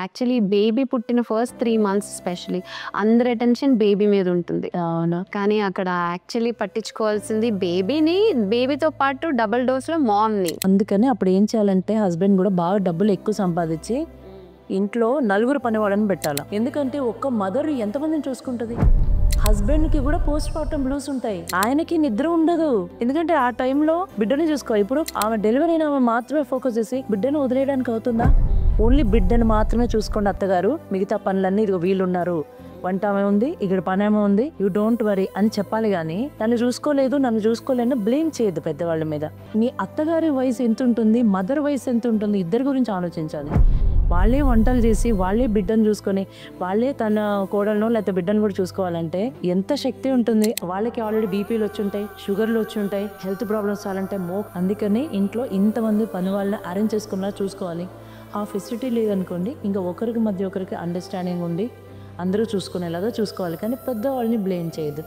Actually baby పుట్టిన first 3 months specially అందరి attention baby మీద ఉంటుంది. అవును. కానీ అక్కడ యాక్చువల్లీ పట్టించుకోవాల్సింది బేబీతో పాటు డబుల్ డోస్‌లో మామ్‌ని. అందుకని అప్పుడు ఏం చేయాలంటే హస్బెండ్ కూడా బాగా డబ్బులు ఎక్కువ సంపాదించి ఇంట్లో నలుగురు పనివాళ్ళని పెట్టాలి. ఎందుకంటే ఒక్క మదర్ ఎంతమందిని చూసుకుంటుంది? హస్బెండ్కి కూడా పోస్ట్ మార్టం బ్లూస్ ఉంటాయి, ఆయనకి నిద్ర ఉండదు. ఎందుకంటే ఆ టైంలో బిడ్డని చూసుకోవాలి. ఇప్పుడు ఆమె డెలివరీ అయిన ఆమె మాత్రమే ఫోకస్ చేసి బిడ్డను వదిలేయడానికి అవుతుందా? ఓన్లీ బిడ్డను మాత్రమే చూసుకోండి అత్తగారు, మిగతా పనులన్నీ ఇదిగో వీళ్ళు ఉన్నారు, వంట ఆమె ఉంది, ఇక్కడ పని ఆమె ఉంది, యూ డోంట్ వరీ అని చెప్పాలి. కానీ నన్ను చూసుకోలేను బ్లేమ్ చేయొద్దు పెద్దవాళ్ళ మీద. మీ అత్తగారి వయసు ఎంత ఉంటుంది, మదర్ వయసు ఎంత ఉంటుంది, ఇద్దరి గురించి ఆలోచించాలి. వాళ్ళే వంటలు చేసి వాళ్ళే బిడ్డను చూసుకొని వాళ్ళే తన కోడలను లేకపోతే బిడ్డను కూడా చూసుకోవాలంటే ఎంత శక్తి ఉంటుంది. వాళ్ళకి ఆల్రెడీ బీపీలు వచ్చి ఉంటాయి, షుగర్లు వచ్చి ఉంటాయి, హెల్త్ ప్రాబ్లమ్స్ చాలంటే అందుకని ఇంట్లో ఇంతమంది పని వాళ్ళని అరేంజ్ చేసుకున్నా చూసుకోవాలి. ఆ ఫెసిలిటీ లేదనుకోండి, ఇంకా ఒకరికి మధ్య ఒకరికి అండర్స్టాండింగ్ ఉండి అందరూ చూసుకునేలాగా చూసుకోవాలి. కానీ పెద్దవాళ్ళని బ్లేమ్ చేయదు.